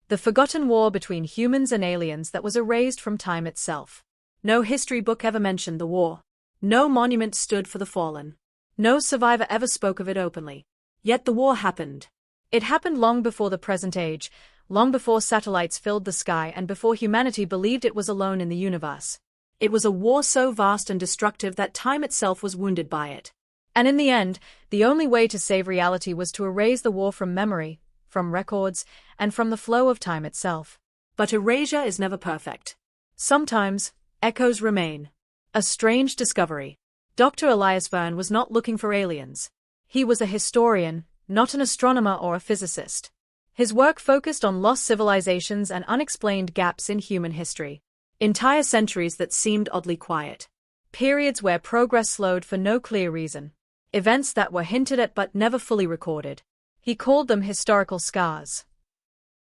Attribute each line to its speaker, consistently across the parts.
Speaker 1: The forgotten war between humans and aliens that was erased from time itself. No history book ever mentioned the war. No monument stood for the fallen. No survivor ever spoke of it openly. Yet the war happened. It happened long before the present age, long before satellites filled the sky and before humanity believed it was alone in the universe. It was a war so vast and destructive that time itself was wounded by it. And in the end, the only way to save reality was to erase the war from memory, from records, and from the flow of time itself. But erasure is never perfect. Sometimes, echoes remain. A strange discovery. Dr. Elias Verne was not looking for aliens. He was a historian, not an astronomer or a physicist. His work focused on lost civilizations and unexplained gaps in human history. Entire centuries that seemed oddly quiet. Periods where progress slowed for no clear reason. Events that were hinted at but never fully recorded. He called them historical scars.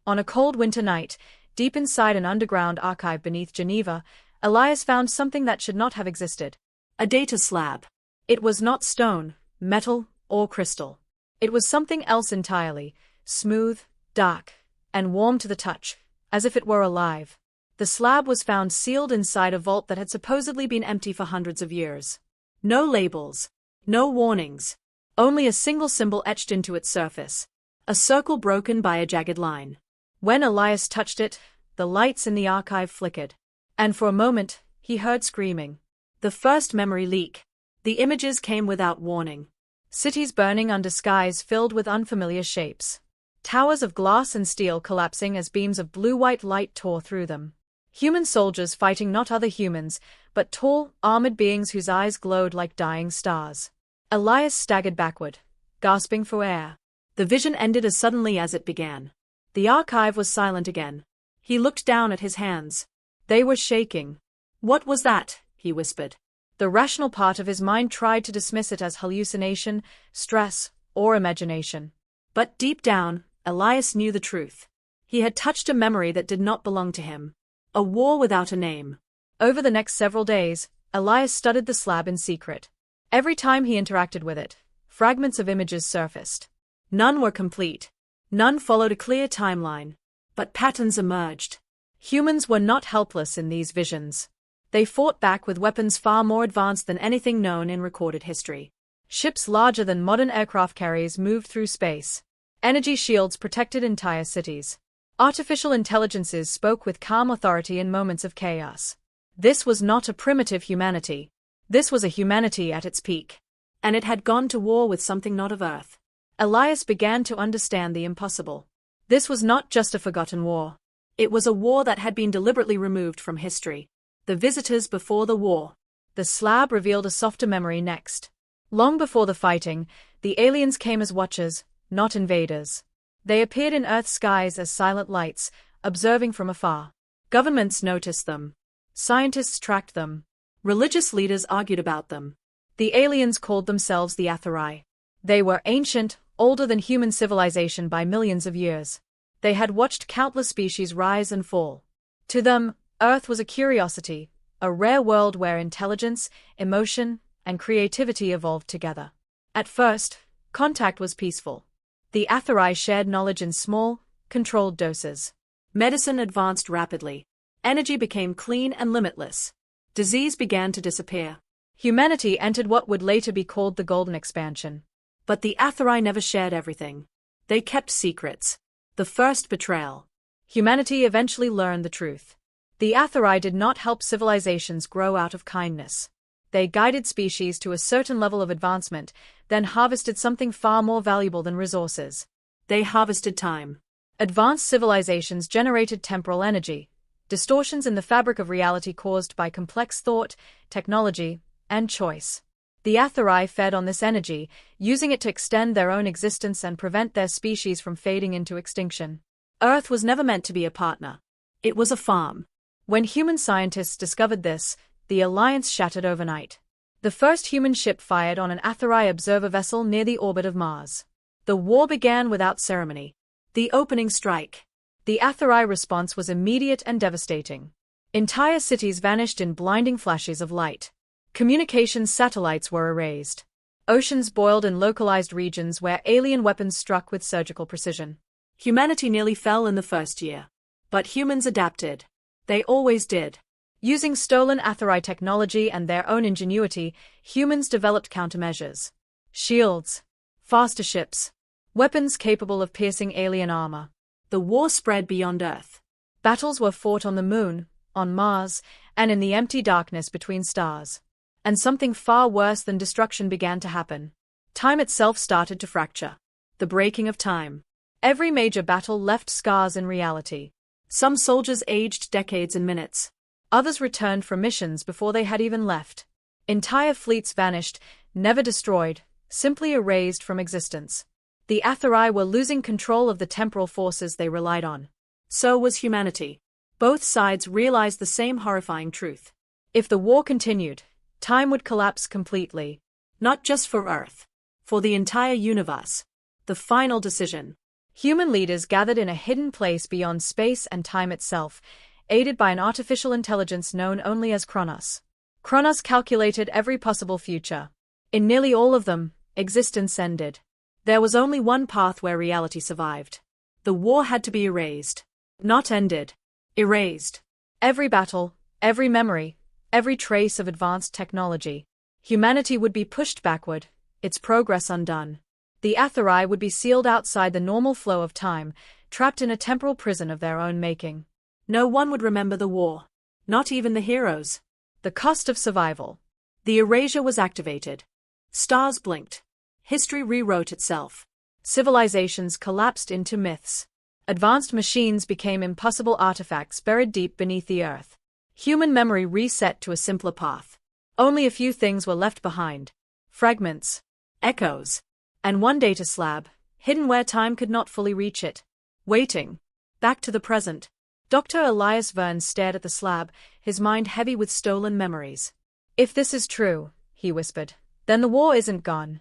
Speaker 1: On a cold winter night, deep inside an underground archive beneath Geneva, Elias found something that should not have existed. A data slab. It was not stone, metal, or crystal. It was something else entirely, smooth, dark, and warm to the touch, as if it were alive. The slab was found sealed inside a vault that had supposedly been empty for hundreds of years. No labels. No warnings. Only a single symbol etched into its surface. A circle broken by a jagged line. When Elias touched it, the lights in the archive flickered. And for a moment, he heard screaming. The first memory leak. The images came without warning. Cities burning under skies filled with unfamiliar shapes. Towers of glass and steel collapsing as beams of blue-white light tore through them. Human soldiers fighting not other humans, but tall, armored beings whose eyes glowed like dying stars. Elias staggered backward, gasping for air. The vision ended as suddenly as it began. The archive was silent again. He looked down at his hands. They were shaking. What was that? He whispered. The rational part of his mind tried to dismiss it as hallucination, stress, or imagination. But deep down, Elias knew the truth. He had touched a memory that did not belong to him. A war without a name. Over the next several days, Elias studied the slab in secret. Every time he interacted with it, fragments of images surfaced. None were complete. None followed a clear timeline. But patterns emerged. Humans were not helpless in these visions. They fought back with weapons far more advanced than anything known in recorded history. Ships larger than modern aircraft carriers moved through space. Energy shields protected entire cities. Artificial intelligences spoke with calm authority in moments of chaos. This was not a primitive humanity. This was a humanity at its peak. And it had gone to war with something not of Earth. Elias began to understand the impossible. This was not just a forgotten war. It was a war that had been deliberately removed from history. The visitors before the war. The slab revealed a softer memory next. Long before the fighting, the aliens came as watchers, not invaders. They appeared in Earth's skies as silent lights, observing from afar. Governments noticed them. Scientists tracked them. Religious leaders argued about them. The aliens called themselves the Atherai. They were ancient, older than human civilization by millions of years. They had watched countless species rise and fall. To them, Earth was a curiosity, a rare world where intelligence, emotion, and creativity evolved together. At first, contact was peaceful. The Atherai shared knowledge in small, controlled doses. Medicine advanced rapidly. Energy became clean and limitless. Disease began to disappear. Humanity entered what would later be called the Golden Expansion. But the Atherai never shared everything. They kept secrets. The first betrayal. Humanity eventually learned the truth. The Atherai did not help civilizations grow out of kindness. They guided species to a certain level of advancement, then harvested something far more valuable than resources. They harvested time. Advanced civilizations generated temporal energy, distortions in the fabric of reality caused by complex thought, technology, and choice. The Atherai fed on this energy, using it to extend their own existence and prevent their species from fading into extinction. Earth was never meant to be a partner. It was a farm. When human scientists discovered this, the alliance shattered overnight. The first human ship fired on an Atherai observer vessel near the orbit of Mars. The war began without ceremony. The opening strike. The Atherai response was immediate and devastating. Entire cities vanished in blinding flashes of light. Communications satellites were erased. Oceans boiled in localized regions where alien weapons struck with surgical precision. Humanity nearly fell in the first year. But humans adapted. They always did. Using stolen Atherai technology and their own ingenuity, humans developed countermeasures. Shields, faster ships, weapons capable of piercing alien armor. The war spread beyond Earth. Battles were fought on the Moon, on Mars, and in the empty darkness between stars. And something far worse than destruction began to happen. Time itself started to fracture. The breaking of time. Every major battle left scars in reality. Some soldiers aged decades in minutes. Others returned from missions before they had even left. Entire fleets vanished, never destroyed, simply erased from existence. The Atherai were losing control of the temporal forces they relied on. So was humanity. Both sides realized the same horrifying truth. If the war continued, time would collapse completely. Not just for Earth. For the entire universe. The final decision. Human leaders gathered in a hidden place beyond space and time itself, aided by an artificial intelligence known only as Kronos. Kronos calculated every possible future. In nearly all of them, existence ended. There was only one path where reality survived. The war had to be erased. Not ended. Erased. Every battle, every memory, every trace of advanced technology. Humanity would be pushed backward, its progress undone. The Atherai would be sealed outside the normal flow of time, trapped in a temporal prison of their own making. No one would remember the war. Not even the heroes. The cost of survival. The erasure was activated. Stars blinked. History rewrote itself. Civilizations collapsed into myths. Advanced machines became impossible artifacts buried deep beneath the earth. Human memory reset to a simpler path. Only a few things were left behind. Fragments. Echoes. And one data slab, hidden where time could not fully reach it. Waiting. Back to the present. Dr. Elias Verne stared at the slab, his mind heavy with stolen memories. If this is true, he whispered, then the war isn't gone.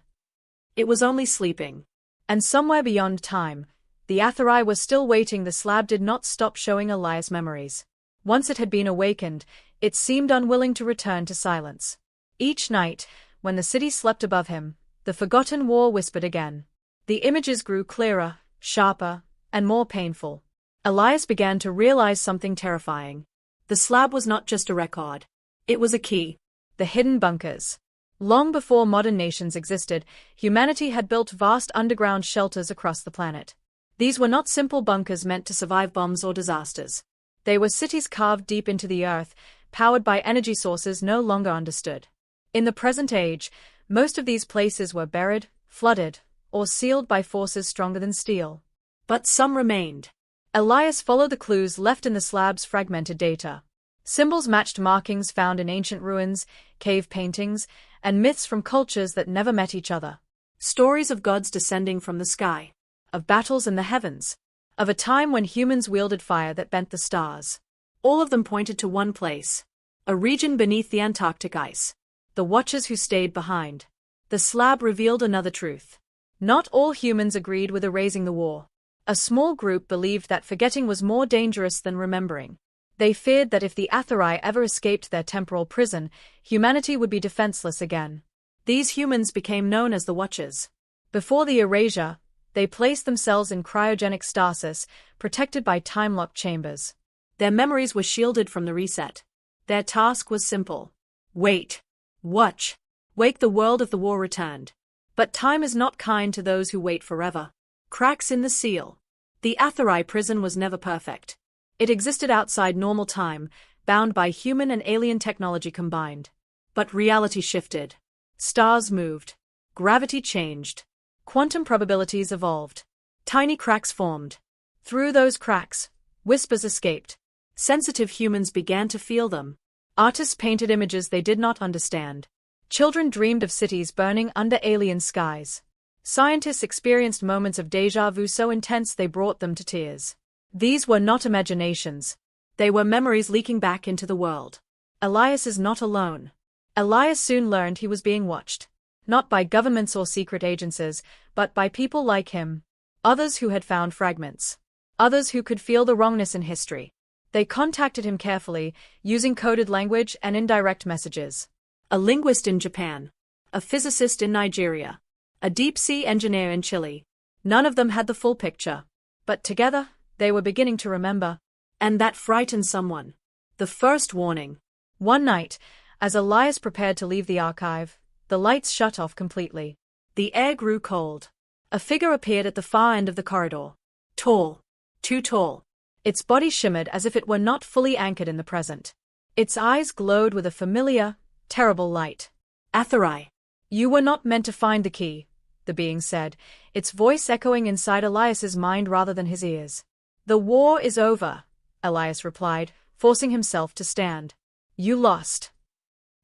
Speaker 1: It was only sleeping. And somewhere beyond time, the Atherai were still waiting. The slab did not stop showing Elias memories. Once it had been awakened, it seemed unwilling to return to silence. Each night, when the city slept above him, the forgotten war whispered again. The images grew clearer, sharper, and more painful. Elias began to realize something terrifying. The slab was not just a record. It was a key. The hidden bunkers. Long before modern nations existed, humanity had built vast underground shelters across the planet. These were not simple bunkers meant to survive bombs or disasters. They were cities carved deep into the earth, powered by energy sources no longer understood. In the present age, most of these places were buried, flooded, or sealed by forces stronger than steel. But some remained. Elias followed the clues left in the slab's fragmented data. Symbols matched markings found in ancient ruins, cave paintings, and myths from cultures that never met each other. Stories of gods descending from the sky, of battles in the heavens, of a time when humans wielded fire that bent the stars. All of them pointed to one place, a region beneath the Antarctic ice. The watchers who stayed behind. The slab revealed another truth. Not all humans agreed with erasing the war. A small group believed that forgetting was more dangerous than remembering. They feared that if the Atherai ever escaped their temporal prison, humanity would be defenseless again. These humans became known as the Watchers. Before the erasure, they placed themselves in cryogenic stasis, protected by time-locked chambers. Their memories were shielded from the reset. Their task was simple. Wait. Watch. Wake the world if the war returned. But time is not kind to those who wait forever. Cracks in the seal. The Atherai prison was never perfect. It existed outside normal time, bound by human and alien technology combined. But reality shifted. Stars moved. Gravity changed. Quantum probabilities evolved. Tiny cracks formed. Through those cracks, whispers escaped. Sensitive humans began to feel them. Artists painted images they did not understand. Children dreamed of cities burning under alien skies. Scientists experienced moments of déjà vu so intense they brought them to tears. These were not imaginations. They were memories leaking back into the world. Elias is not alone. Elias soon learned he was being watched. Not by governments or secret agencies, but by people like him. Others who had found fragments. Others who could feel the wrongness in history. They contacted him carefully, using coded language and indirect messages. A linguist in Japan. A physicist in Nigeria. A deep-sea engineer in Chile. None of them had the full picture. But together, they were beginning to remember. And that frightened someone. The first warning. One night, as Elias prepared to leave the archive, the lights shut off completely. The air grew cold. A figure appeared at the far end of the corridor. Tall. Too tall. Its body shimmered as if it were not fully anchored in the present. Its eyes glowed with a familiar, terrible light. Atherai. You were not meant to find the key, the being said, its voice echoing inside Elias's mind rather than his ears. The war is over, Elias replied, forcing himself to stand. You lost.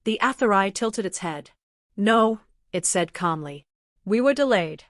Speaker 1: The Atherai tilted its head. No, it said calmly. We were delayed.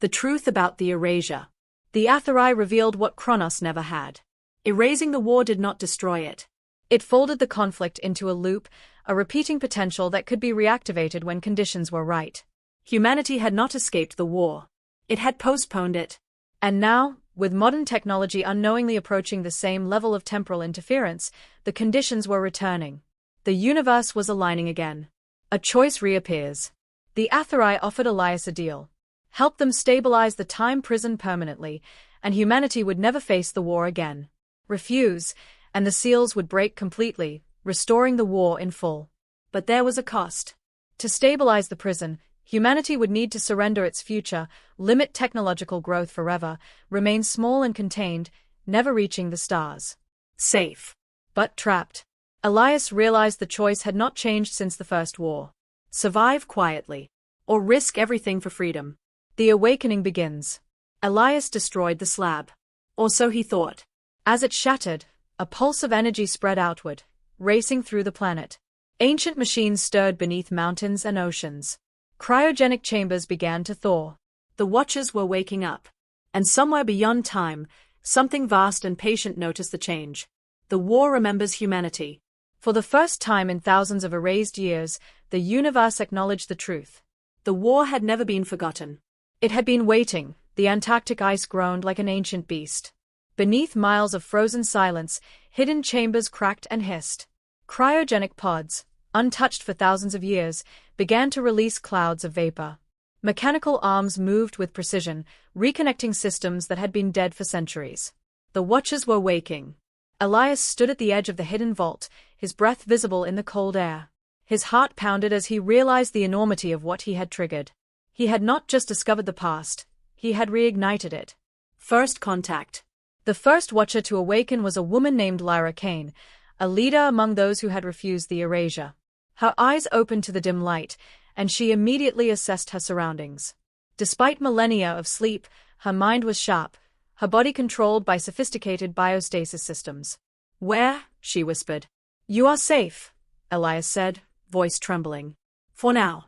Speaker 1: The truth about the erasure. The Atherai revealed what Kronos never had. Erasing the war did not destroy it. It folded the conflict into a loop, a repeating potential that could be reactivated when conditions were right. Humanity had not escaped the war. It had postponed it. And now, with modern technology unknowingly approaching the same level of temporal interference, the conditions were returning. The universe was aligning again. A choice reappears. The Atherai offered Elias a deal. Help them stabilize the time prison permanently, and humanity would never face the war again. Refuse, and the seals would break completely, restoring the war in full. But there was a cost. To stabilize the prison, humanity would need to surrender its future, limit technological growth forever, remain small and contained, never reaching the stars. Safe. But trapped. Elias realized the choice had not changed since the First War. Survive quietly. Or risk everything for freedom. The awakening begins. Elias destroyed the slab. Or so he thought. As it shattered, a pulse of energy spread outward, racing through the planet. Ancient machines stirred beneath mountains and oceans. Cryogenic chambers began to thaw. The Watchers were waking up. And somewhere beyond time, something vast and patient noticed the change. The war remembers humanity. For the first time in thousands of erased years, the universe acknowledged the truth. The war had never been forgotten. It had been waiting. The Antarctic ice groaned like an ancient beast. Beneath miles of frozen silence, hidden chambers cracked and hissed. Cryogenic pods, untouched for thousands of years, began to release clouds of vapor. Mechanical arms moved with precision, reconnecting systems that had been dead for centuries. The Watchers were waking. Elias stood at the edge of the hidden vault, his breath visible in the cold air. His heart pounded as he realized the enormity of what he had triggered. He had not just discovered the past, he had reignited it. First contact. The first Watcher to awaken was a woman named Lyra Kane, a leader among those who had refused the erasure. Her eyes opened to the dim light, and she immediately assessed her surroundings. Despite millennia of sleep, her mind was sharp, her body controlled by sophisticated biostasis systems. Where? She whispered. You are safe, Elias said, voice trembling. For now.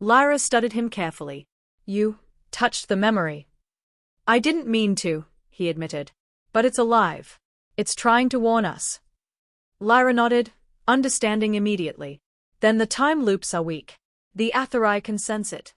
Speaker 1: Lyra studied him carefully. You touched the memory. I didn't mean to, he admitted. But it's alive. It's trying to warn us. Lyra nodded, understanding immediately. Then the time loops are weak. The Atherai can sense it.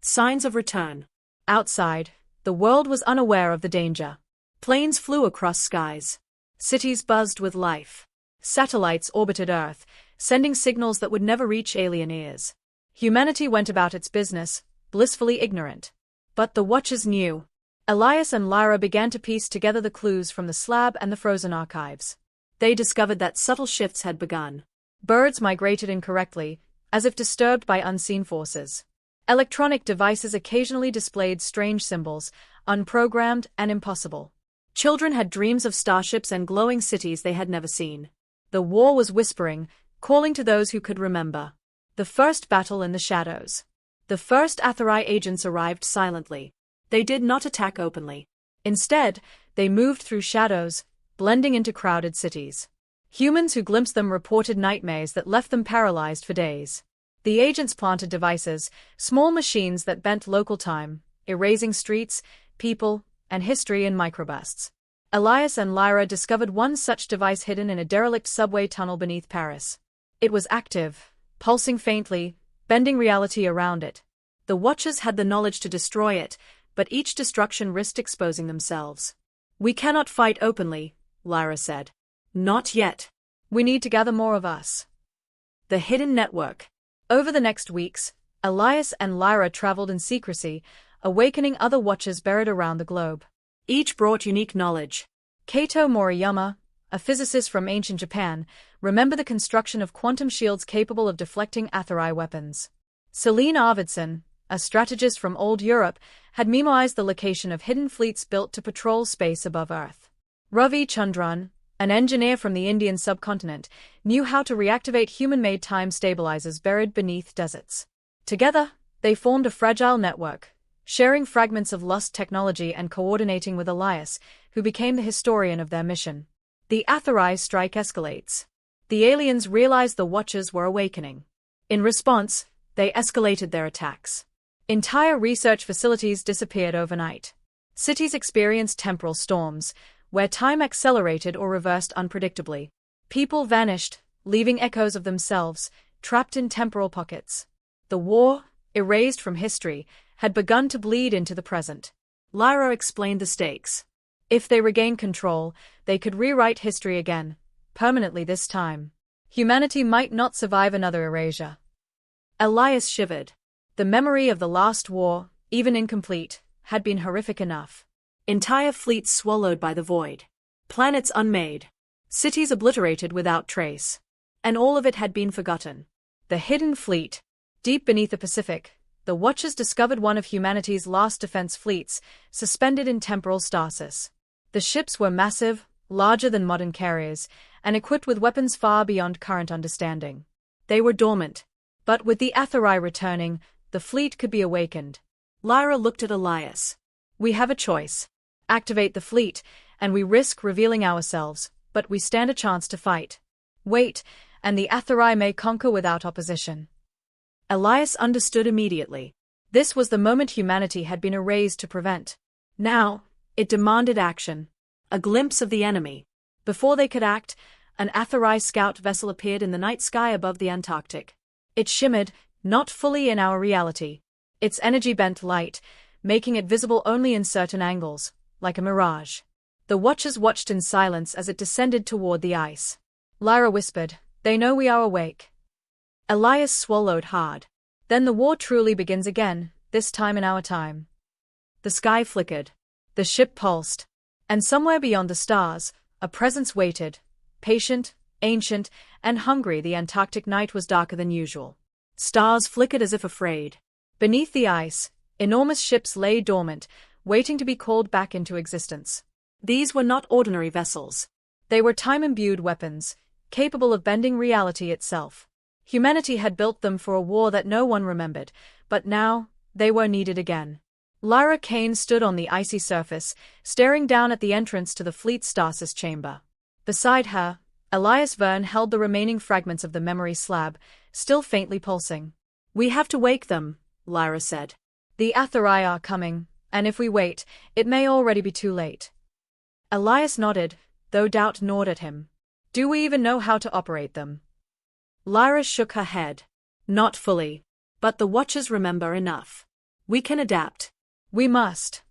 Speaker 1: Signs of return. Outside, the world was unaware of the danger. Planes flew across skies. Cities buzzed with life. Satellites orbited Earth, sending signals that would never reach alien ears. Humanity went about its business, blissfully ignorant. But the Watchers knew. Elias and Lyra began to piece together the clues from the slab and the frozen archives. They discovered that subtle shifts had begun. Birds migrated incorrectly, as if disturbed by unseen forces. Electronic devices occasionally displayed strange symbols, unprogrammed and impossible. Children had dreams of starships and glowing cities they had never seen. The war was whispering, calling to those who could remember. The first battle in the shadows. The first Atherai agents arrived silently. They did not attack openly. Instead, they moved through shadows, blending into crowded cities. Humans who glimpsed them reported nightmares that left them paralyzed for days. The agents planted devices, small machines that bent local time, erasing streets, people, and history in microbursts. Elias and Lyra discovered one such device hidden in a derelict subway tunnel beneath Paris. It was active, pulsing faintly, bending reality around it. The Watchers had the knowledge to destroy it, but each destruction risked exposing themselves. We cannot fight openly, Lyra said. Not yet. We need to gather more of us. The hidden network. Over the next weeks, Elias and Lyra traveled in secrecy, awakening other Watchers buried around the globe. Each brought unique knowledge. Kato Moriyama, a physicist from ancient Japan, remembered the construction of quantum shields capable of deflecting Atherai weapons. Celine Arvidsson, a strategist from old Europe, had memoized the location of hidden fleets built to patrol space above Earth. Ravi Chandran, an engineer from the Indian subcontinent, knew how to reactivate human-made time stabilizers buried beneath deserts. Together, they formed a fragile network, sharing fragments of lost technology and coordinating with Elias, who became the historian of their mission. The Atherai strike escalates. The aliens realized the Watchers were awakening. In response, they escalated their attacks. Entire research facilities disappeared overnight. Cities experienced temporal storms, where time accelerated or reversed unpredictably. People vanished, leaving echoes of themselves, trapped in temporal pockets. The war, erased from history, had begun to bleed into the present. Lyra explained the stakes. If they regained control, they could rewrite history again, permanently this time. Humanity might not survive another erasure. Elias shivered. The memory of the last war, even incomplete, had been horrific enough. Entire fleets swallowed by the void. Planets unmade. Cities obliterated without trace. And all of it had been forgotten. The hidden fleet. Deep beneath the Pacific, the Watchers discovered one of humanity's last defense fleets, suspended in temporal stasis. The ships were massive, larger than modern carriers, and equipped with weapons far beyond current understanding. They were dormant. But with the Atherai returning, the fleet could be awakened. Lyra looked at Elias. We have a choice. Activate the fleet, and we risk revealing ourselves, but we stand a chance to fight. Wait, and the Atherai may conquer without opposition. Elias understood immediately. This was the moment humanity had been erased to prevent. Now, it demanded action. A glimpse of the enemy. Before they could act, an Atherai scout vessel appeared in the night sky above the Antarctic. It shimmered, not fully in our reality. Its energy bent light, making it visible only in certain angles, like a mirage. The Watchers watched in silence as it descended toward the ice. Lyra whispered, "They know we are awake." Elias swallowed hard. Then the war truly begins again, this time in our time. The sky flickered. The ship pulsed. And somewhere beyond the stars, a presence waited. Patient, ancient, and hungry. The Antarctic night was darker than usual. Stars flickered as if afraid. Beneath the ice, enormous ships lay dormant, waiting to be called back into existence. These were not ordinary vessels. They were time-imbued weapons, capable of bending reality itself. Humanity had built them for a war that no one remembered, but now, they were needed again. Lyra Kane stood on the icy surface, staring down at the entrance to the fleet's stasis chamber. Beside her, Elias Verne held the remaining fragments of the memory slab, still faintly pulsing. "We have to wake them," Lyra said. "The Atherai are coming, and if we wait, it may already be too late." Elias nodded, though doubt gnawed at him. "Do we even know how to operate them?" Lyra shook her head. "Not fully. But the Watchers remember enough. We can adapt. We must."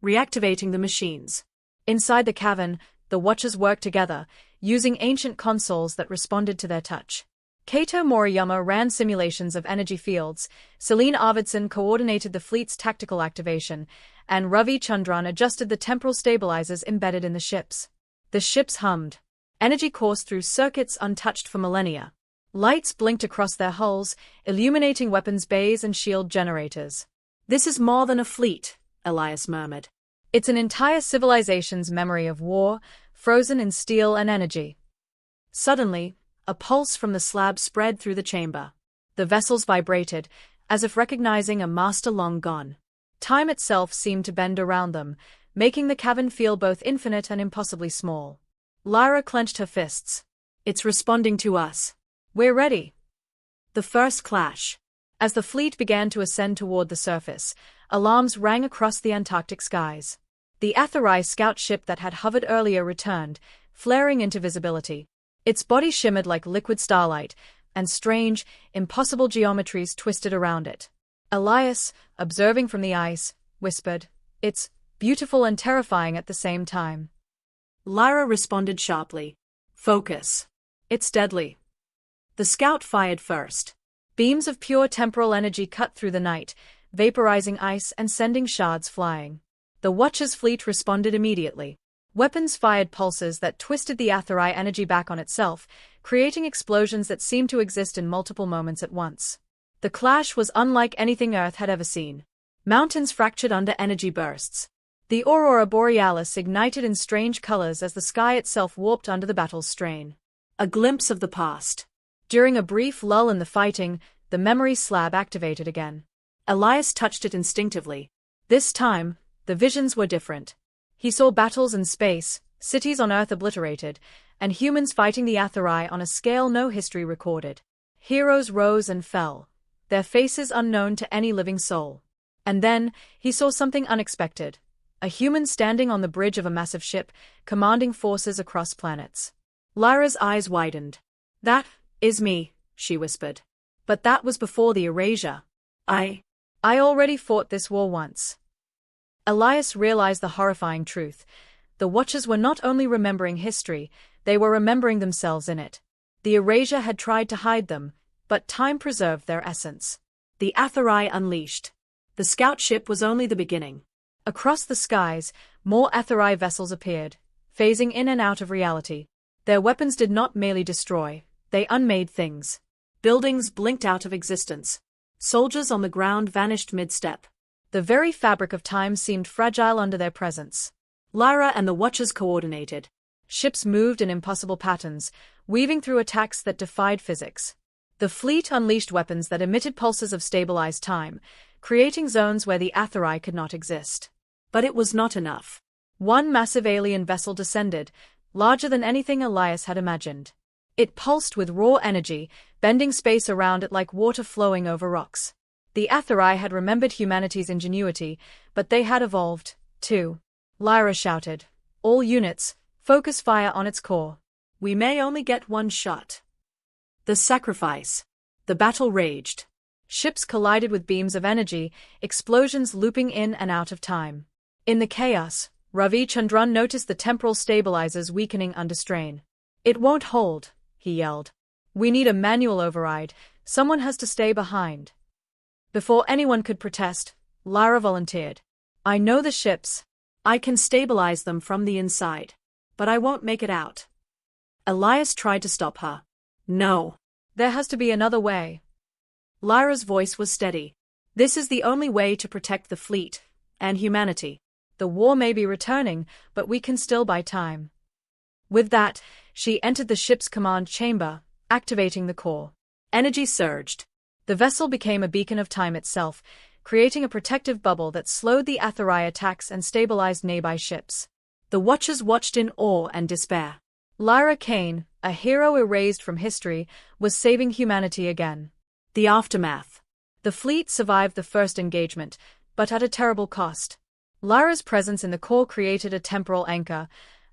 Speaker 1: Reactivating the machines. Inside the cavern, the Watchers worked together, using ancient consoles that responded to their touch. Kato Moriyama ran simulations of energy fields, Celine Arvidsson coordinated the fleet's tactical activation, and Ravi Chandran adjusted the temporal stabilizers embedded in the ships. The ships hummed. Energy coursed through circuits untouched for millennia. Lights blinked across their hulls, illuminating weapons bays and shield generators. "This is more than a fleet," Elias murmured. "It's an entire civilization's memory of war, frozen in steel and energy." Suddenly, a pulse from the slab spread through the chamber. The vessels vibrated, as if recognizing a master long gone. Time itself seemed to bend around them, making the cavern feel both infinite and impossibly small. Lyra clenched her fists. "It's responding to us. We're ready." The first clash. As the fleet began to ascend toward the surface, alarms rang across the Antarctic skies. The Atherai scout ship that had hovered earlier returned, flaring into visibility. Its body shimmered like liquid starlight, and strange, impossible geometries twisted around it. Elias, observing from the ice, whispered, "It's beautiful and terrifying at the same time." Lyra responded sharply, "Focus. It's deadly." The scout fired first. Beams of pure temporal energy cut through the night, vaporizing ice and sending shards flying. The Watchers' fleet responded immediately. Weapons fired pulses that twisted the Atherai energy back on itself, creating explosions that seemed to exist in multiple moments at once. The clash was unlike anything Earth had ever seen. Mountains fractured under energy bursts. The aurora borealis ignited in strange colors as the sky itself warped under the battle's strain. A glimpse of the past. During a brief lull in the fighting, the memory slab activated again. Elias touched it instinctively. This time, the visions were different. He saw battles in space, cities on Earth obliterated, and humans fighting the Atherai on a scale no history recorded. Heroes rose and fell, their faces unknown to any living soul. And then, he saw something unexpected. A human standing on the bridge of a massive ship, commanding forces across planets. Lyra's eyes widened. "That is me," she whispered. "But that was before the erasure. I already fought this war once." Elias realized the horrifying truth. The Watchers were not only remembering history, they were remembering themselves in it. The erasure had tried to hide them, but time preserved their essence. The Atherai unleashed. The scout ship was only the beginning. Across the skies, more Atherai vessels appeared, phasing in and out of reality. Their weapons did not merely destroy, they unmade things. Buildings blinked out of existence. Soldiers on the ground vanished mid-step. The very fabric of time seemed fragile under their presence. Lyra and the Watchers coordinated. Ships moved in impossible patterns, weaving through attacks that defied physics. The fleet unleashed weapons that emitted pulses of stabilized time, creating zones where the Atherai could not exist. But it was not enough. One massive alien vessel descended, larger than anything Elias had imagined. It pulsed with raw energy, bending space around it like water flowing over rocks. The Atherai had remembered humanity's ingenuity, but they had evolved, too. Lyra shouted, "All units, focus fire on its core. We may only get one shot." The sacrifice. The battle raged. Ships collided with beams of energy, explosions looping in and out of time. In the chaos, Ravi Chandran noticed the temporal stabilizers weakening under strain. "It won't hold," he yelled. "We need a manual override. Someone has to stay behind." Before anyone could protest, Lyra volunteered. "I know the ships. I can stabilize them from the inside. But I won't make it out." Elias tried to stop her. "No. There has to be another way." Lyra's voice was steady. "This is the only way to protect the fleet, and humanity. The war may be returning, but we can still buy time." With that, she entered the ship's command chamber, activating the core. Energy surged. The vessel became a beacon of time itself, creating a protective bubble that slowed the Atherai attacks and stabilized nearby ships. The Watchers watched in awe and despair. Lyra Kane, a hero erased from history, was saving humanity again. The aftermath. The fleet survived the first engagement, but at a terrible cost. Lyra's presence in the core created a temporal anchor.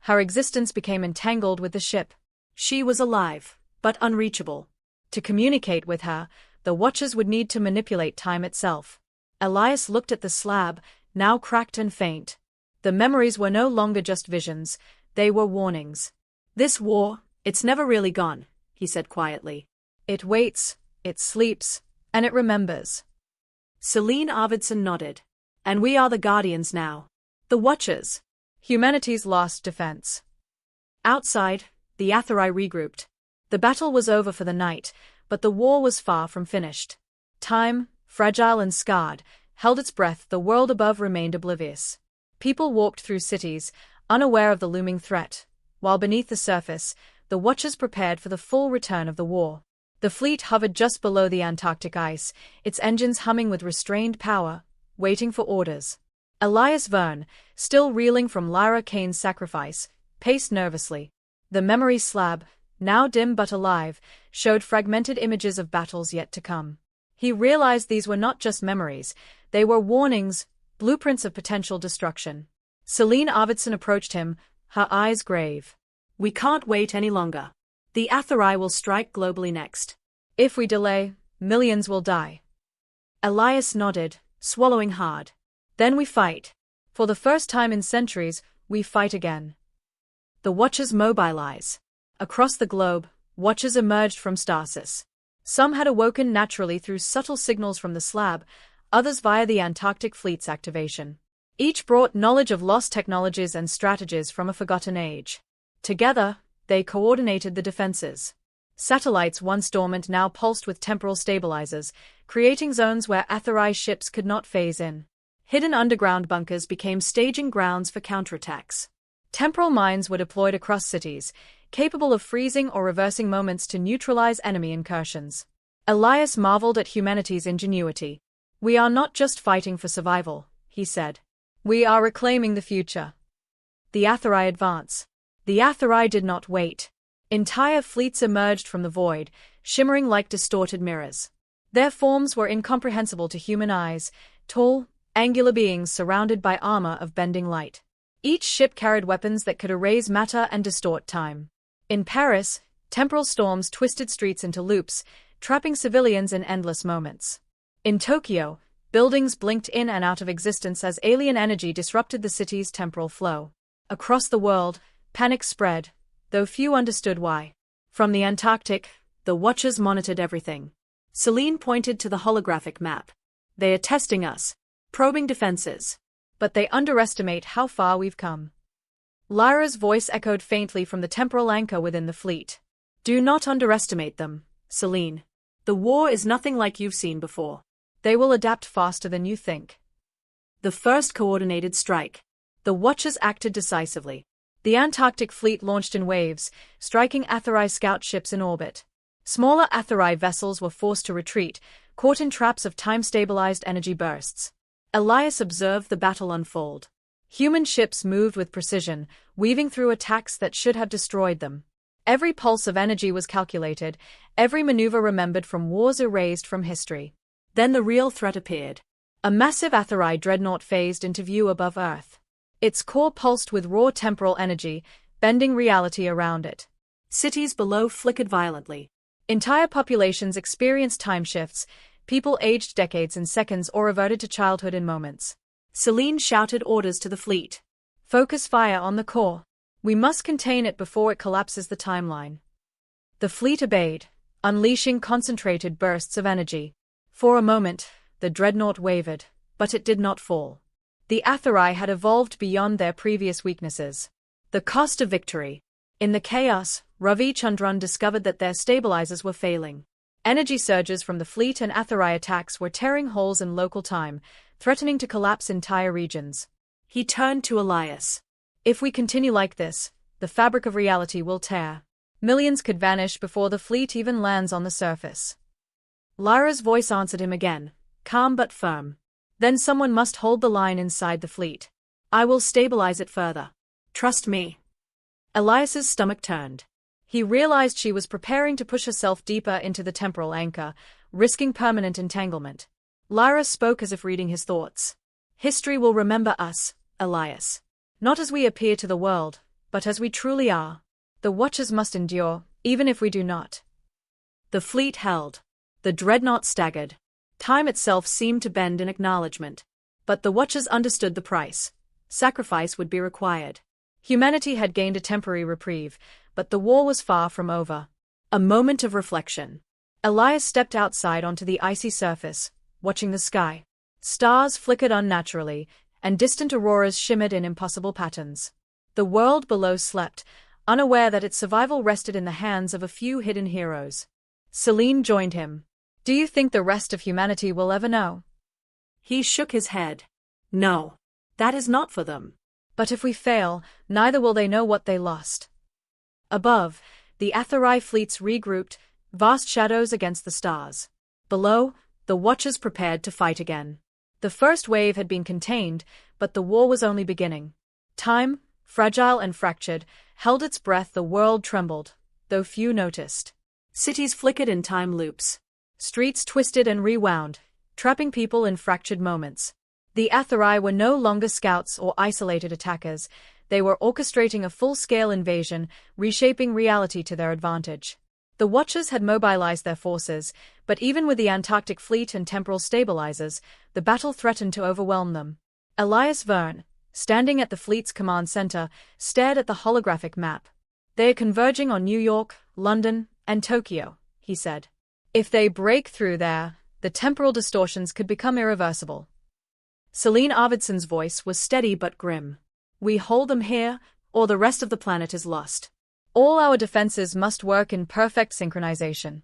Speaker 1: Her existence became entangled with the ship. She was alive, but unreachable. To communicate with her, the Watchers would need to manipulate time itself. Elias looked at the slab, now cracked and faint. The memories were no longer just visions, they were warnings. "This war, it's never really gone," he said quietly. "It waits, it sleeps, and it remembers." Celine Arvidsson nodded. "And we are the guardians now. The Watchers. Humanity's last defense." Outside, the Atherai regrouped. The battle was over for the night, but the war was far from finished. Time, fragile and scarred, held its breath. The world above remained oblivious. People walked through cities, unaware of the looming threat, while beneath the surface, the Watchers prepared for the full return of the war. The fleet hovered just below the Antarctic ice, its engines humming with restrained power, waiting for orders. Elias Verne, still reeling from Lyra Kane's sacrifice, paced nervously. The memory slab, now dim but alive, showed fragmented images of battles yet to come. He realized these were not just memories, they were warnings, blueprints of potential destruction. Celine Arvidsson approached him, her eyes grave. "We can't wait any longer. The Atherai will strike globally next. If we delay, millions will die." Elias nodded, swallowing hard. "Then we fight. For the first time in centuries, we fight again." The Watchers mobilize. Across the globe, Watchers emerged from stasis. Some had awoken naturally through subtle signals from the slab, others via the Antarctic fleet's activation. Each brought knowledge of lost technologies and strategies from a forgotten age. Together, they coordinated the defenses. Satellites once dormant now pulsed with temporal stabilizers, creating zones where authorized ships could not phase in. Hidden underground bunkers became staging grounds for counterattacks. Temporal mines were deployed across cities, capable of freezing or reversing moments to neutralize enemy incursions. Elias marveled at humanity's ingenuity. "We are not just fighting for survival," he said. "We are reclaiming the future." The Atherai advance. The Atherai did not wait. Entire fleets emerged from the void, shimmering like distorted mirrors. Their forms were incomprehensible to human eyes, tall, angular beings surrounded by armor of bending light. Each ship carried weapons that could erase matter and distort time. In Paris, temporal storms twisted streets into loops, trapping civilians in endless moments. In Tokyo, buildings blinked in and out of existence as alien energy disrupted the city's temporal flow. Across the world, panic spread, though few understood why. From the Antarctic, the Watchers monitored everything. Celine pointed to the holographic map. "They are testing us, probing defenses. But they underestimate how far we've come." Lyra's voice echoed faintly from the temporal anchor within the fleet. "Do not underestimate them, Celine. The war is nothing like you've seen before. They will adapt faster than you think." The first coordinated strike. The Watchers acted decisively. The Antarctic fleet launched in waves, striking Atherai scout ships in orbit. Smaller Atherai vessels were forced to retreat, caught in traps of time-stabilized energy bursts. Elias observed the battle unfold. Human ships moved with precision, weaving through attacks that should have destroyed them. Every pulse of energy was calculated, every maneuver remembered from wars erased from history. Then the real threat appeared. A massive Atherai dreadnought phased into view above Earth. Its core pulsed with raw temporal energy, bending reality around it. Cities below flickered violently. Entire populations experienced time shifts, people aged decades in seconds or reverted to childhood in moments. Celine shouted orders to the fleet. "Focus fire on the core. We must contain it before it collapses the timeline." The fleet obeyed, unleashing concentrated bursts of energy. For a moment, the dreadnought wavered, but it did not fall. The Atherai had evolved beyond their previous weaknesses. The cost of victory. In the chaos, Ravi Chandran discovered that their stabilizers were failing. Energy surges from the fleet and Atherai attacks were tearing holes in local time, threatening to collapse entire regions. He turned to Elias. "If we continue like this, the fabric of reality will tear. Millions could vanish before the fleet even lands on the surface." Lyra's voice answered him again, calm but firm. "Then someone must hold the line inside the fleet. I will stabilize it further. Trust me." Elias's stomach turned. He realized she was preparing to push herself deeper into the temporal anchor, risking permanent entanglement. Lyra spoke as if reading his thoughts. "History will remember us, Elias. Not as we appear to the world, but as we truly are. The Watchers must endure, even if we do not." The fleet held. The dreadnought staggered. Time itself seemed to bend in acknowledgement. But the Watchers understood the price. Sacrifice would be required. Humanity had gained a temporary reprieve, but the war was far from over. A moment of reflection. Elias stepped outside onto the icy surface, watching the sky. Stars flickered unnaturally, and distant auroras shimmered in impossible patterns. The world below slept, unaware that its survival rested in the hands of a few hidden heroes. Celine joined him. "Do you think the rest of humanity will ever know?" He shook his head. "No. That is not for them. But if we fail, neither will they know what they lost." Above, the Atherai fleets regrouped, vast shadows against the stars. Below, the Watchers prepared to fight again. The first wave had been contained, but the war was only beginning. Time, fragile and fractured, held its breath. The world trembled, though few noticed. Cities flickered in time loops. Streets twisted and rewound, trapping people in fractured moments. The Atherai were no longer scouts or isolated attackers. They were orchestrating a full-scale invasion, reshaping reality to their advantage. The Watchers had mobilized their forces, but even with the Antarctic fleet and temporal stabilizers, the battle threatened to overwhelm them. Elias Verne, standing at the fleet's command center, stared at the holographic map. "They are converging on New York, London, and Tokyo," he said. "If they break through there, the temporal distortions could become irreversible." Celine Arvidsson's voice was steady but grim. We hold them here, or the rest of the planet is lost. All our defenses must work in perfect synchronization.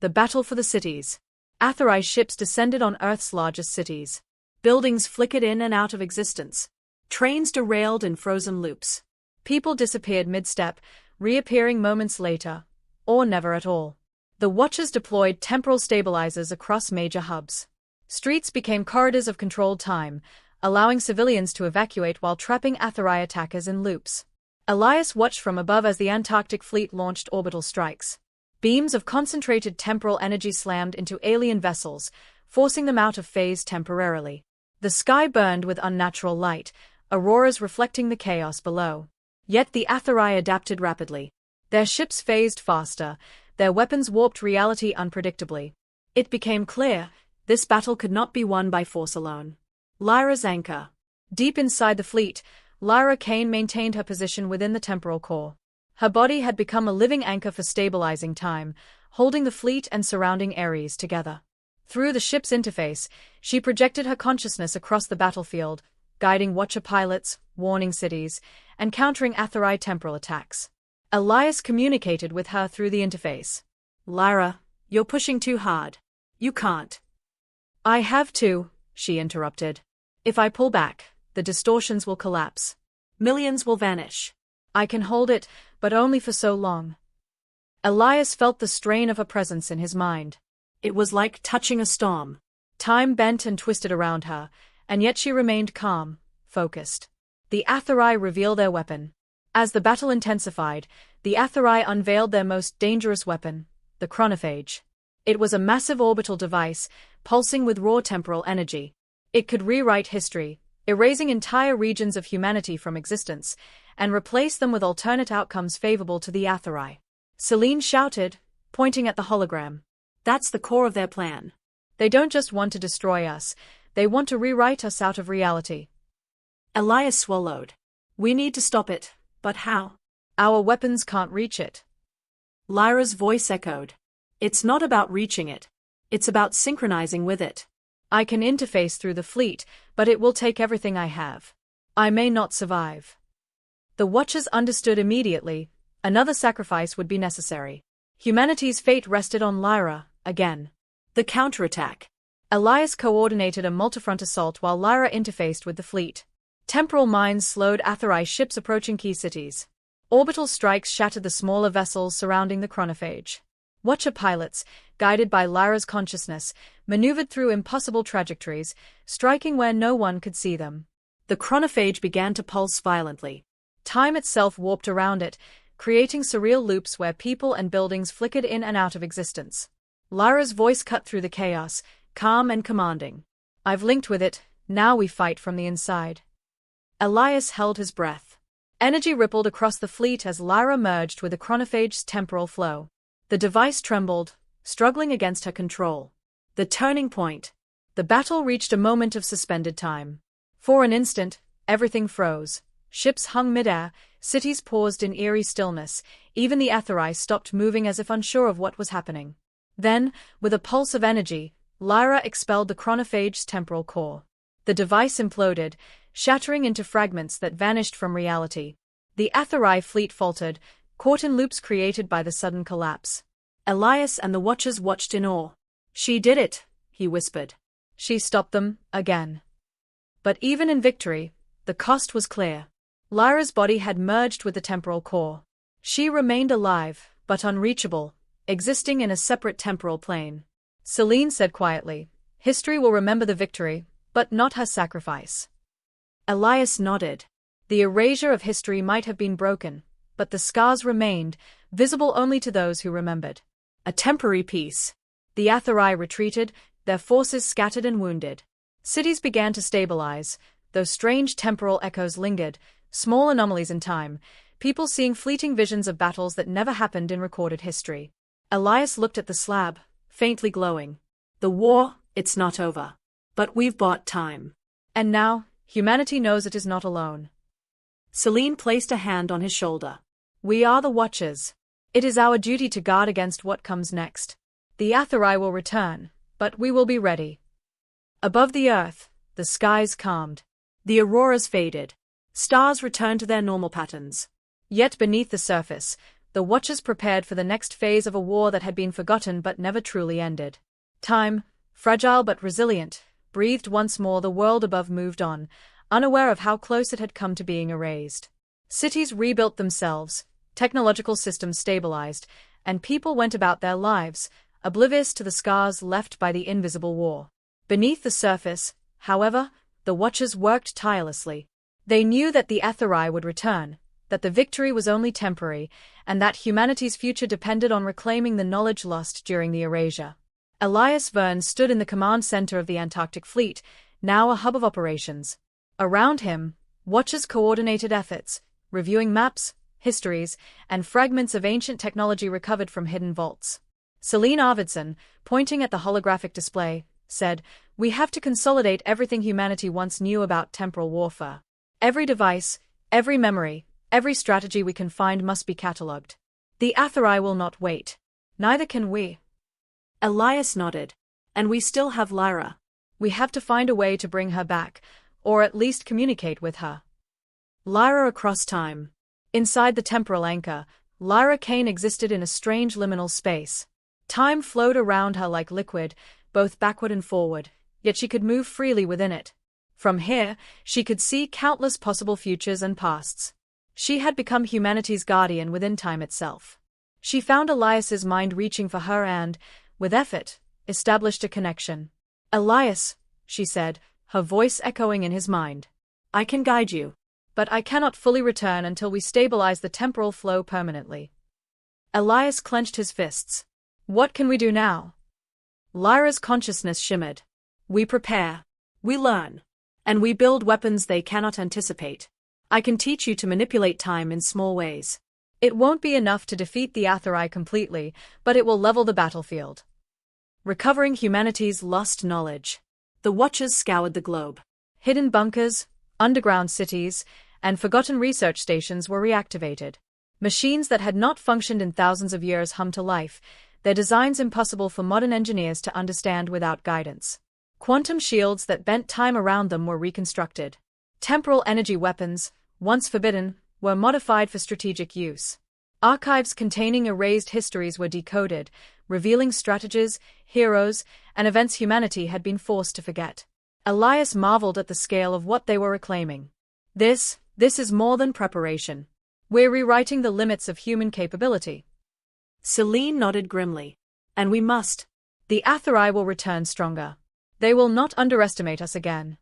Speaker 1: The battle for the cities. Atherai ships descended on Earth's largest cities. Buildings flickered in and out of existence. Trains derailed in frozen loops. People disappeared mid-step, reappearing moments later, or never at all. The Watchers deployed temporal stabilizers across major hubs. Streets became corridors of controlled time, allowing civilians to evacuate while trapping Atherai attackers in loops. Elias watched from above as the Antarctic fleet launched orbital strikes. Beams of concentrated temporal energy slammed into alien vessels, forcing them out of phase temporarily. The sky burned with unnatural light, auroras reflecting the chaos below. Yet the Atherai adapted rapidly. Their ships phased faster, their weapons warped reality unpredictably. It became clear, this battle could not be won by force alone. Lyra's anchor. Deep inside the fleet, Lyra Kane maintained her position within the temporal core. Her body had become a living anchor for stabilizing time, holding the fleet and surrounding Ares together. Through the ship's interface, she projected her consciousness across the battlefield, guiding Watcher pilots, warning cities, and countering Atherai temporal attacks. Elias communicated with her through the interface. Lyra, you're pushing too hard. You can't. I have to, she interrupted. If I pull back, the distortions will collapse. Millions will vanish. I can hold it, but only for so long. Elias felt the strain of her presence in his mind. It was like touching a storm. Time bent and twisted around her, and yet she remained calm, focused. The Atherai revealed their weapon. As the battle intensified, the Atherai unveiled their most dangerous weapon, the chronophage. It was a massive orbital device, pulsing with raw temporal energy. It could rewrite history, erasing entire regions of humanity from existence, and replace them with alternate outcomes favorable to the Atherai. Celine shouted, pointing at the hologram. That's the core of their plan. They don't just want to destroy us, they want to rewrite us out of reality. Elias swallowed. We need to stop it, but how? Our weapons can't reach it. Lyra's voice echoed. It's not about reaching it. It's about synchronizing with it. I can interface through the fleet, but it will take everything I have. I may not survive. The Watchers understood immediately, another sacrifice would be necessary. Humanity's fate rested on Lyra, again. The counterattack. Elias coordinated a multifront assault while Lyra interfaced with the fleet. Temporal mines slowed Atherai ships approaching key cities. Orbital strikes shattered the smaller vessels surrounding the chronophage. Watcher pilots, guided by Lyra's consciousness, maneuvered through impossible trajectories, striking where no one could see them. The chronophage began to pulse violently. Time itself warped around it, creating surreal loops where people and buildings flickered in and out of existence. Lyra's voice cut through the chaos, calm and commanding. I've linked with it, now we fight from the inside. Elias held his breath. Energy rippled across the fleet as Lyra merged with the chronophage's temporal flow. The device trembled, struggling against her control. The turning point. The battle reached a moment of suspended time. For an instant, everything froze. Ships hung midair, cities paused in eerie stillness, even the Atherai stopped moving as if unsure of what was happening. Then, with a pulse of energy, Lyra expelled the chronophage's temporal core. The device imploded, shattering into fragments that vanished from reality. The Atherai fleet faltered, caught in loops created by the sudden collapse. Elias and the Watchers watched in awe. She did it, he whispered. She stopped them, again. But even in victory, the cost was clear. Lyra's body had merged with the temporal core. She remained alive, but unreachable, existing in a separate temporal plane. Celine said quietly, history will remember the victory, but not her sacrifice. Elias nodded. The erasure of history might have been broken, but the scars remained, visible only to those who remembered. A temporary peace. The Atherai retreated, their forces scattered and wounded. Cities began to stabilize, though strange temporal echoes lingered, small anomalies in time, people seeing fleeting visions of battles that never happened in recorded history. Elias looked at the slab, faintly glowing. The war, it's not over. But we've bought time. And now, humanity knows it is not alone. Celine placed a hand on his shoulder. We are the Watchers. It is our duty to guard against what comes next. The Atherai will return, but we will be ready. Above the earth, the skies calmed. The auroras faded. Stars returned to their normal patterns. Yet beneath the surface, the Watchers prepared for the next phase of a war that had been forgotten but never truly ended. Time, fragile but resilient, breathed once more. The world above moved on, unaware of how close it had come to being erased. Cities rebuilt themselves, technological systems stabilized, and people went about their lives, oblivious to the scars left by the invisible war. Beneath the surface, however, the Watchers worked tirelessly. They knew that the Aetherai would return, that the victory was only temporary, and that humanity's future depended on reclaiming the knowledge lost during the erasure. Elias Verne stood in the command center of the Antarctic Fleet, now a hub of operations. Around him, Watchers coordinated efforts, reviewing maps, histories, and fragments of ancient technology recovered from hidden vaults. Celine Arvidsson, pointing at the holographic display, said, "We have to consolidate everything humanity once knew about temporal warfare. Every device, every memory, every strategy we can find must be catalogued. The Aetherai will not wait. Neither can we." Elias nodded. "And we still have Lyra. We have to find a way to bring her back, or at least communicate with her." Lyra across time. Inside the temporal anchor, Lyra Kane existed in a strange liminal space. Time flowed around her like liquid, both backward and forward, yet she could move freely within it. From here, she could see countless possible futures and pasts. She had become humanity's guardian within time itself. She found Elias's mind reaching for her and, with effort, established a connection. "Elias," she said, her voice echoing in his mind. "I can guide you. But I cannot fully return until we stabilize the temporal flow permanently." Elias clenched his fists. "What can we do now?" Lyra's consciousness shimmered. "We prepare. We learn. And we build weapons they cannot anticipate. I can teach you to manipulate time in small ways. It won't be enough to defeat the Aetherai completely, but it will level the battlefield." Recovering humanity's lost knowledge. The Watchers scoured the globe. Hidden bunkers, underground cities, and forgotten research stations were reactivated. Machines that had not functioned in thousands of years hummed to life, their designs impossible for modern engineers to understand without guidance. Quantum shields that bent time around them were reconstructed. Temporal energy weapons, once forbidden, were modified for strategic use. Archives containing erased histories were decoded, revealing strategies, heroes, and events humanity had been forced to forget. Elias marveled at the scale of what they were reclaiming. This is more than preparation. We're rewriting the limits of human capability." Celine nodded grimly. "And we must. The Aetherai will return stronger. They will not underestimate us again."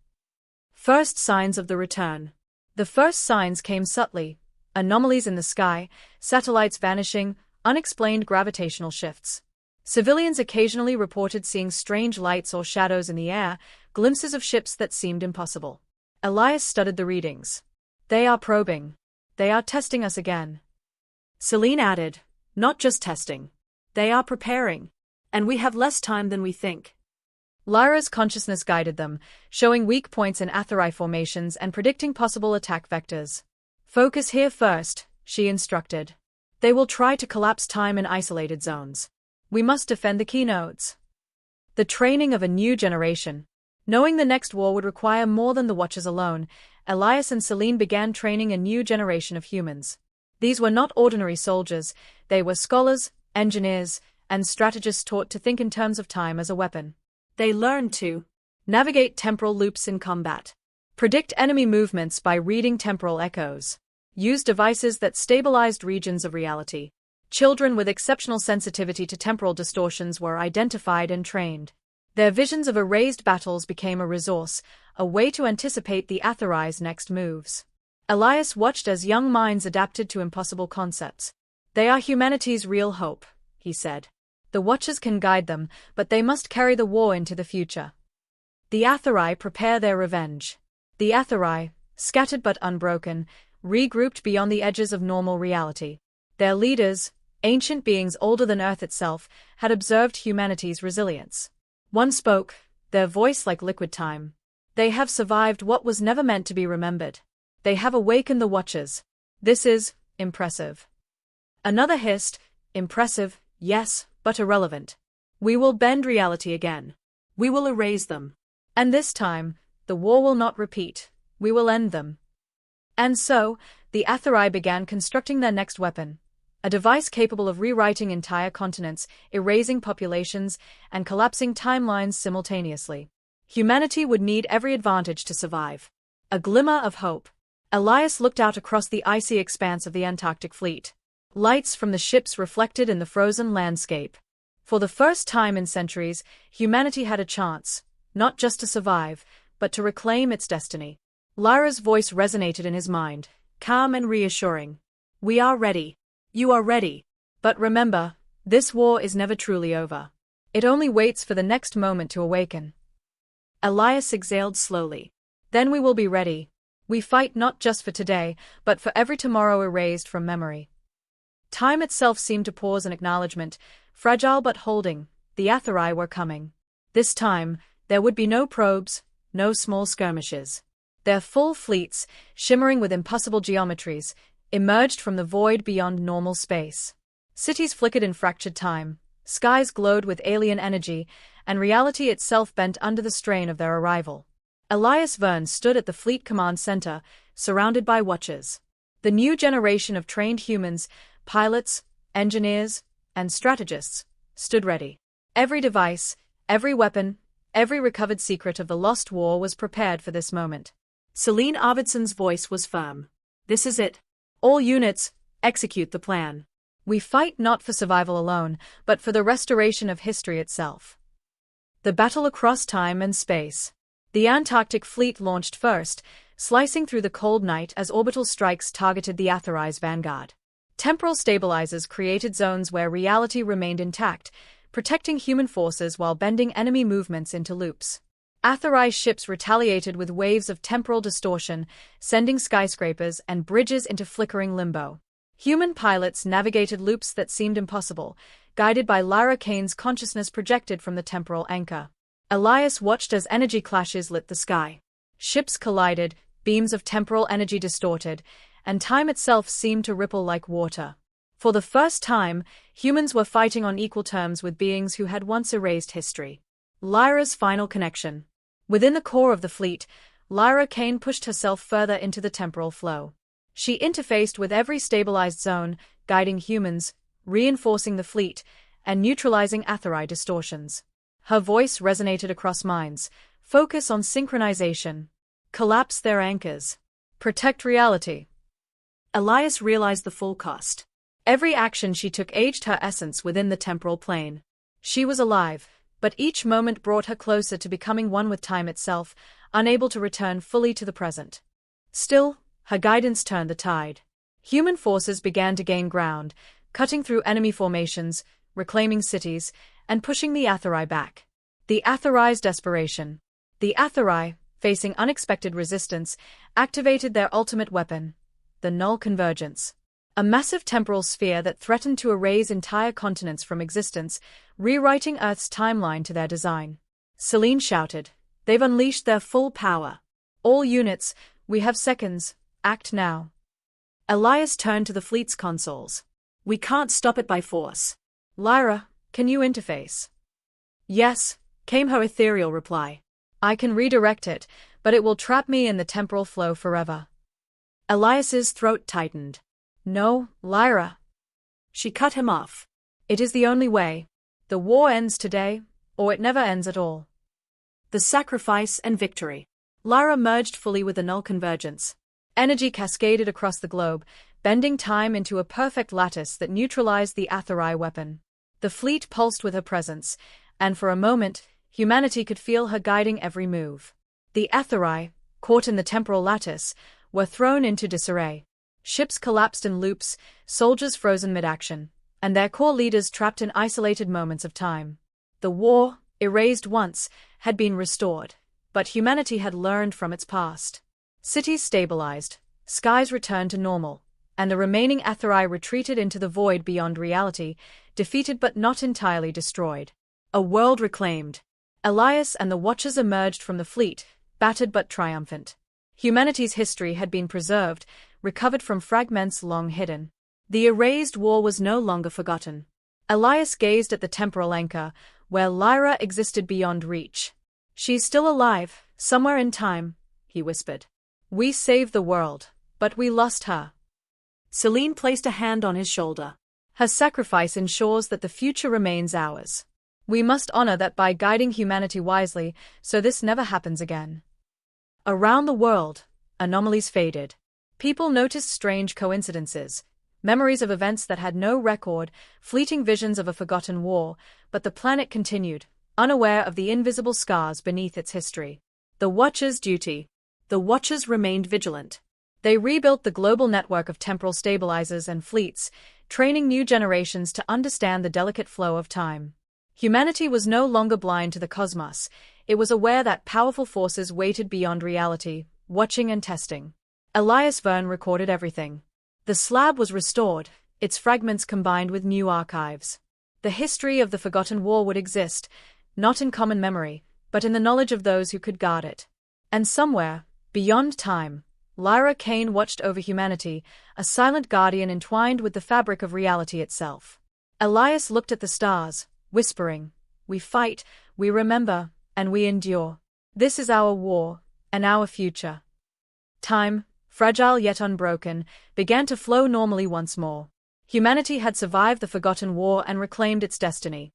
Speaker 1: First signs of the return. The first signs came subtly: anomalies in the sky, satellites vanishing, unexplained gravitational shifts. Civilians occasionally reported seeing strange lights or shadows in the air, glimpses of ships that seemed impossible. Elias studied the readings. "They are probing. They are testing us again." Celine added, "Not just testing. They are preparing. And we have less time than we think." Lyra's consciousness guided them, showing weak points in Aetherai formations and predicting possible attack vectors. "Focus here first," she instructed. "They will try to collapse time in isolated zones. We must defend the key nodes." The training of a new generation. Knowing the next war would require more than the Watchers alone, Elias and Celine began training a new generation of humans. These were not ordinary soldiers, they were scholars, engineers, and strategists taught to think in terms of time as a weapon. They learned to navigate temporal loops in combat, predict enemy movements by reading temporal echoes, use devices that stabilized regions of reality. Children with exceptional sensitivity to temporal distortions were identified and trained. Their visions of erased battles became a resource, a way to anticipate the Aetherai's next moves. Elias watched as young minds adapted to impossible concepts. "They are humanity's real hope," he said. "The Watchers can guide them, but they must carry the war into the future." The Aetherai prepare their revenge. The Aetherai, scattered but unbroken, regrouped beyond the edges of normal reality. Their leaders, ancient beings older than Earth itself, had observed humanity's resilience. One spoke, their voice like liquid time. "They have survived what was never meant to be remembered. They have awakened the Watchers. This is impressive." Another hissed, "Impressive, yes, but irrelevant. We will bend reality again. We will erase them. And this time, The war will not repeat. We will end them. And so, the Atherai began constructing their next weapon, a device capable of rewriting entire continents, erasing populations, and collapsing timelines simultaneously. Humanity would need every advantage to survive. A glimmer of hope. Elias looked out across the icy expanse of the Antarctic fleet. Lights from the ships reflected in the frozen landscape. For the first time in centuries, humanity had a chance, not just to survive, but to reclaim its destiny. Lyra's voice resonated in his mind, calm and reassuring. We are ready. You are ready. But remember, this war is never truly over. It only waits for the next moment to awaken. Elias exhaled slowly. Then we will be ready. We fight not just for today, but for every tomorrow erased from memory. Time itself seemed to pause in acknowledgement, fragile but holding. The Atherai were coming. This time, there would be no probes, no small skirmishes. Their full fleets, shimmering with impossible geometries, emerged from the void beyond normal space. Cities flickered in fractured time, skies glowed with alien energy, and reality itself bent under the strain of their arrival. Elias Verne stood at the fleet command center, surrounded by watchers. The new generation of trained humans, pilots, engineers, and strategists, stood ready. Every device, every weapon, every recovered secret of the lost war was prepared for this moment. Celine Arvidsson's voice was firm. This is it. All units, execute the plan. We fight not for survival alone, but for the restoration of history itself. The battle across time and space. The Antarctic fleet launched first, slicing through the cold night as orbital strikes targeted the Atherai's vanguard. Temporal stabilizers created zones where reality remained intact, protecting human forces while bending enemy movements into loops. Atherai's ships retaliated with waves of temporal distortion, sending skyscrapers and bridges into flickering limbo. Human pilots navigated loops that seemed impossible, guided by Lyra Kane's consciousness projected from the temporal anchor. Elias watched as energy clashes lit the sky. Ships collided, beams of temporal energy distorted, and time itself seemed to ripple like water. For the first time, humans were fighting on equal terms with beings who had once erased history. Lyra's final connection. Within the core of the fleet, Lyra Kane pushed herself further into the temporal flow. She interfaced with every stabilized zone, guiding humans, reinforcing the fleet, and neutralizing Atherai distortions. Her voice resonated across minds. Focus on synchronization. Collapse their anchors. Protect reality. Elias realized the full cost. Every action she took aged her essence within the temporal plane. She was alive, but each moment brought her closer to becoming one with time itself, unable to return fully to the present. Still, her guidance turned the tide. Human forces began to gain ground, cutting through enemy formations, reclaiming cities, and pushing the Atherai back. The Atherai's desperation. The Atherai, facing unexpected resistance, activated their ultimate weapon, the null convergence. A massive temporal sphere that threatened to erase entire continents from existence, rewriting Earth's timeline to their design. Celine shouted, "They've unleashed their full power. All units, we have seconds, act now." Elias turned to the fleet's consoles. "We can't stop it by force. Lyra, can you interface?" "Yes," came her ethereal reply. "I can redirect it, but it will trap me in the temporal flow forever." Elias's throat tightened. "No, Lyra." She cut him off. "It is the only way. The war ends today, or it never ends at all." The sacrifice and victory. Lyra merged fully with the null convergence. Energy cascaded across the globe, bending time into a perfect lattice that neutralized the Atherai weapon. The fleet pulsed with her presence, and for a moment, humanity could feel her guiding every move. The Atherai, caught in the temporal lattice, were thrown into disarray. Ships collapsed in loops, soldiers frozen mid-action, and their core leaders trapped in isolated moments of time. The war, erased once, had been restored, but humanity had learned from its past. Cities stabilized, skies returned to normal, and the remaining Atherai retreated into the void beyond reality, defeated but not entirely destroyed. A world reclaimed. Elias and the Watchers emerged from the fleet, battered but triumphant. Humanity's history had been preserved, recovered from fragments long hidden. The erased war was no longer forgotten. Elias gazed at the temporal anchor, where Lyra existed beyond reach. "She's still alive," Somewhere in time, he whispered. We saved the world, but we lost her. Celine placed a hand on his shoulder. Her sacrifice ensures that the future remains ours. We must honor that by guiding humanity wisely, so this never happens again. Around the world, anomalies faded. People noticed strange coincidences, memories of events that had no record, fleeting visions of a forgotten war, but the planet continued, unaware of the invisible scars beneath its history. The Watcher's duty. The Watchers remained vigilant. They rebuilt the global network of temporal stabilizers and fleets, training new generations to understand the delicate flow of time. Humanity was no longer blind to the cosmos. It was aware that powerful forces waited beyond reality, watching and testing. Elias Verne recorded everything. The slab was restored, its fragments combined with new archives. The history of the forgotten war would exist, not in common memory, but in the knowledge of those who could guard it. And somewhere, beyond time, Lyra Kane watched over humanity, a silent guardian entwined with the fabric of reality itself. Elias looked at the stars, whispering, "We fight, we remember, and we endure. This is our war, and our future." Time, fragile yet unbroken, began to flow normally once more. Humanity had survived the forgotten war and reclaimed its destiny.